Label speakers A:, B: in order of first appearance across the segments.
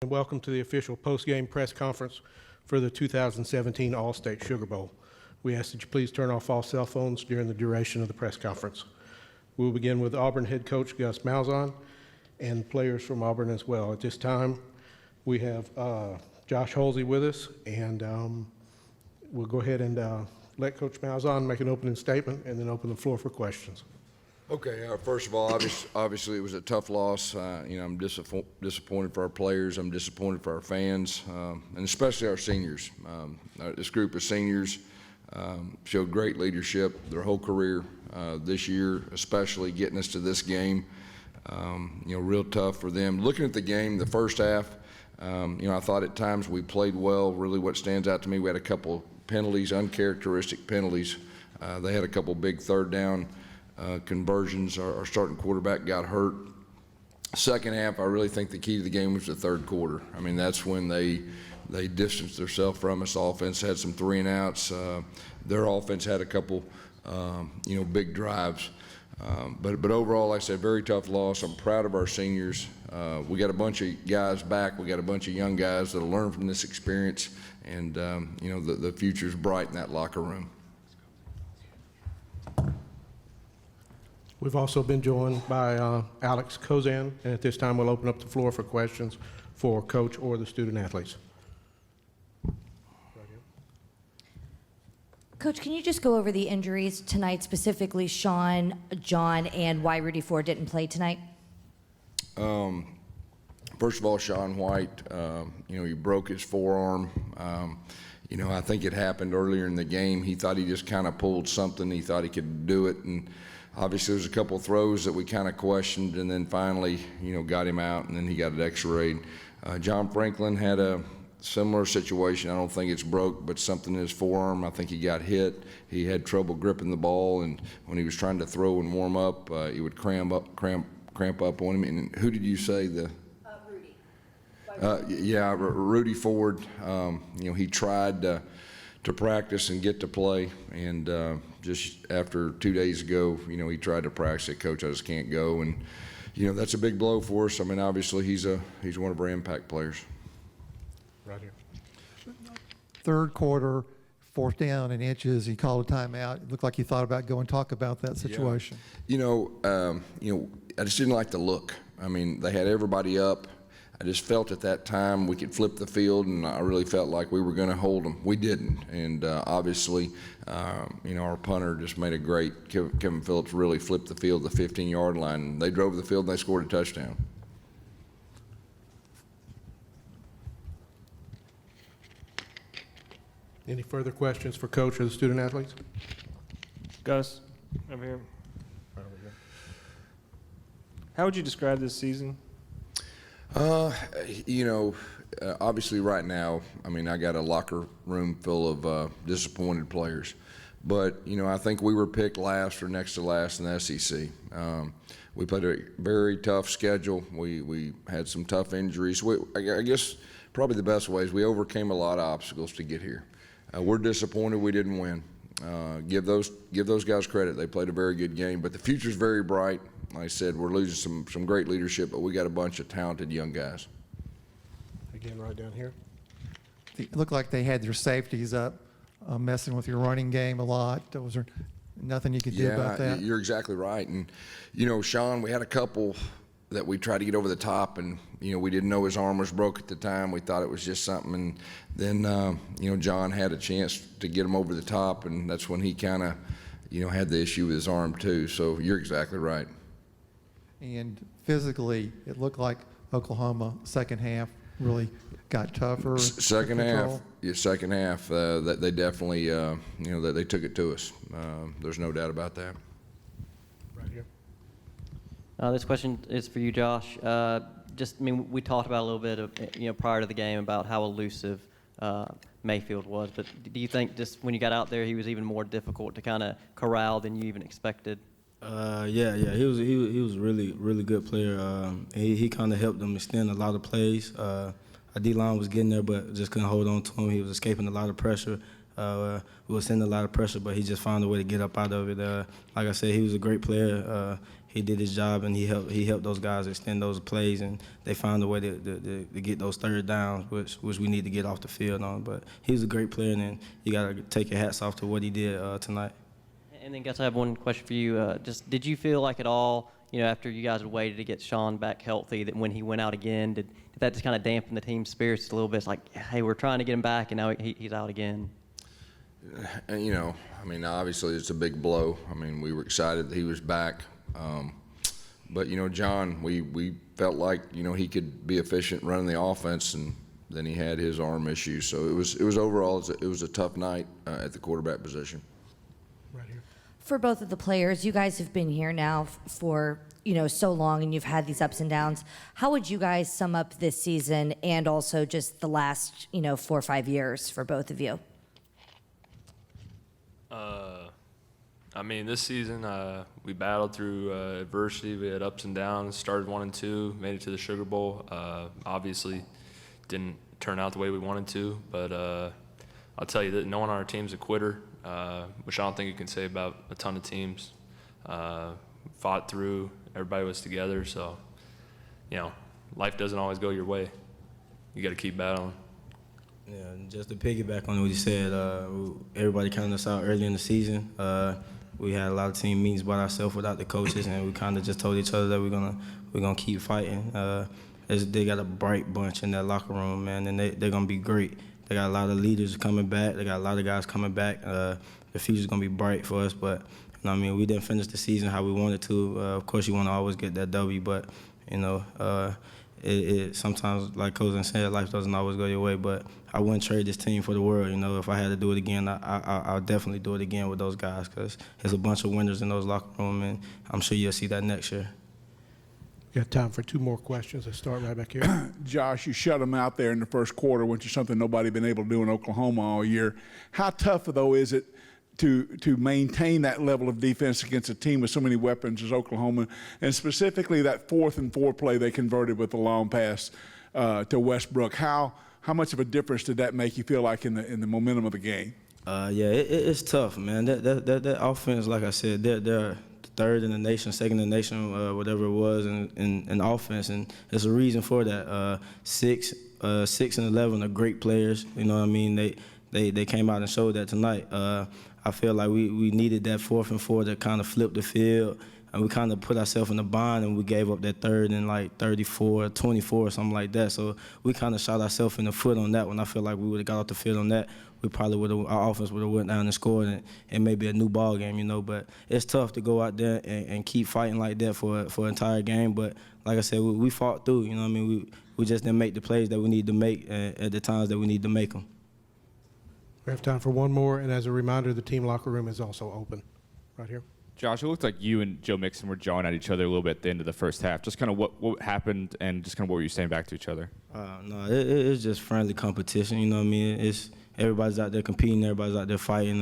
A: And welcome to the official post-game press conference for the 2017 All-State Sugar Bowl. We ask that you please turn off all cell phones during the duration of the press conference. We'll begin with Auburn head coach Gus Malzahn and players from Auburn as well. At this time, we have Josh Hulsey with us, and we'll go ahead and let Coach Malzahn make an opening statement and then open the floor for questions.
B: Okay, first of all, obviously it was a tough loss. I'm disappointed for our players. I'm disappointed for our fans, and especially our seniors. This group of seniors showed great leadership their whole career. This year, especially getting us to this game, real tough for them. Looking at the game, the first half, I thought at times we played well. Really, what stands out to me, we had a couple penalties, uncharacteristic penalties. They had a couple big third down conversions. Our starting quarterback got hurt. Second half, I really think the key to the game was the third quarter. I mean, that's when they distanced themselves from us. The offense had some 3 and outs. Their offense had a couple, big drives. But overall, like I said, very tough loss. I'm proud of our seniors. We got a bunch of guys back. We got a bunch of young guys that'll learn from this experience, and the future's bright in that locker room.
A: We've also been joined by Alex Kozan, and at this time we'll open up the floor for questions for Coach or the student athletes.
C: Coach, can you just go over the injuries tonight, specifically Sean, John, and why Rudy Ford didn't play tonight?
B: First of all, Sean White, he broke his forearm. I think it happened earlier in the game. He thought he just kind of pulled something. He thought he could do it, and obviously there's a couple of throws that we kind of questioned, and then finally, got him out, and then he got it x-rayed. John Franklin had a similar situation. I don't think it's broke, but something in his forearm. I think he got hit. He had trouble gripping the ball, and when he was trying to throw and warm up, it would cramp up on him. And who did you say the? Rudy. Rudy Ford. He tried to practice and get to play, and just after 2 days ago, he tried to practice it. Coach, I just can't go, and that's a big blow for us. I mean, obviously he's one of our impact players.
A: Right here.
D: Third quarter, 4th down and inches. He called a timeout. It looked like he thought about going talk about that situation.
B: I just didn't like the look. I mean, they had everybody up. I just felt at that time we could flip the field, and I really felt like we were going to hold them. We didn't, and obviously, our punter just made a great. Kevin Phillips really flipped the field, the 15-yard line. They drove the field and they scored a touchdown.
A: Any further questions for Coach or the student athletes?
E: Gus, over here. How would you describe this season?
B: Obviously right now, I mean, I got a locker room full of disappointed players. But, I think we were picked last or next to last in the SEC. We played a very tough schedule. We had some tough injuries. I guess probably the best way is we overcame a lot of obstacles to get here. We're disappointed we didn't win. Give those guys credit. They played a very good game. But the future's very bright. Like I said, we're losing some great leadership, but we got a bunch of talented young guys.
A: Again, right down here.
D: It looked like they had their safeties up, messing with your running game a lot. Was there nothing you could do about that?
B: Yeah, you're exactly right. And, Sean, we had a couple that we tried to get over the top, and, we didn't know his arm was broke at the time. We thought it was just something. And then, John had a chance to get him over the top, and that's when he kind of, had the issue with his arm too. So you're exactly right.
D: And physically, it looked like Oklahoma second half really got tougher.
B: Second half, that they definitely, that they took it to us. There's no doubt about that.
A: Right here.
F: This question is for you, Josh. We talked about a little bit of, prior to the game about how elusive Mayfield was. But do you think just when you got out there, he was even more difficult to kind of corral than you even expected?
G: He was a really good player. He kind of helped them extend a lot of plays. Our D-line was getting there, but just couldn't hold on to him. He was escaping a lot of pressure. We were sending a lot of pressure, but he just found a way to get up out of it. Like I said, he was a great player. He did his job, and he helped those guys extend those plays, and they found a way to get those third downs, which we need to get off the field on. But he was a great player, and you got to take your hats off to what he did tonight.
F: And then, Gus, I have one question for you. Just did you feel like at all, after you guys had waited to get Sean back healthy, that when he went out again, did that just kind of dampen the team's spirits a little bit? It's like, hey, we're trying to get him back, and now he's out again.
B: And, obviously it's a big blow. We were excited that he was back. But, John, we felt like, he could be efficient running the offense, and then he had his arm issue. So it was overall, it was a tough night at the quarterback position.
A: Right here.
C: For both of the players, you guys have been here now for, so long, and you've had these ups and downs. How would you guys sum up this season and also just the last, 4 or 5 years for both of you?
H: This season, we battled through adversity. We had ups and downs, started 1-2, made it to the Sugar Bowl. Obviously, didn't turn out the way we wanted to, but I'll tell you that no one on our team's a quitter, which I don't think you can say about a ton of teams. Fought through, everybody was together, so, life doesn't always go your way. You got to keep battling.
G: Yeah, and just to piggyback on what you said, everybody counted us out early in the season. We had a lot of team meetings by ourselves without the coaches, and we kind of just told each other that we're gonna keep fighting. They got a bright bunch in that locker room, man, and they're gonna be great. They got a lot of leaders coming back. They got a lot of guys coming back. The future's gonna be bright for us, but we didn't finish the season how we wanted to. Of course, you want to always get that W, but sometimes, like Kozan said, life doesn't always go your way, but I wouldn't trade this team for the world. If I had to do it again, I'll definitely do it again with those guys, because there's a bunch of winners in those locker rooms, and I'm sure you'll see that next year.
A: Got time for 2 more questions. Let's start right back here.
I: Josh, you shut them out there in the first quarter, which is something nobody been able to do in Oklahoma all year. How tough, though, is it to maintain that level of defense against a team with so many weapons as Oklahoma, and specifically that 4th and 4 play they converted with the long pass to Westbrook? How much of a difference did that make you feel like in the momentum of the game?
G: It's tough, man. That offense, like I said, they're third in the nation, second in the nation, whatever it was, in offense, and there's a reason for that. 6 and 11 are great players. They came out and showed that tonight. I feel like we needed that 4th and 4 to kind of flip the field, and we kind of put ourselves in a bind, and we gave up that third and like 34, 24, something like that. So we kind of shot ourselves in the foot on that one. I feel like we would have got off the field on that. We probably our offense would have went down and scored, and maybe a new ball game, But it's tough to go out there and keep fighting like that for an entire game. But like I said, we fought through. We just didn't make the plays that we need to make at the times that we need to make them.
A: We have time for 1 more, and as a reminder, the team locker room is also open. Right here.
J: Josh, it looked like you and Joe Mixon were jawing at each other a little bit at the end of the first half. Just kind of what happened, and just kind of what were you saying back to each other?
G: No, it's just friendly competition. It's everybody's out there competing, everybody's out there fighting.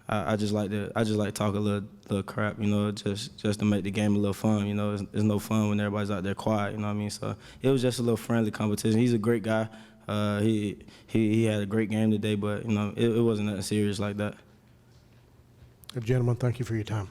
G: I just like to talk a little crap, just to make the game a little fun. It's no fun when everybody's out there quiet. So it was just a little friendly competition. He's a great guy. He had a great game today, but it wasn't nothing serious like that.
A: Gentlemen, thank you for your time.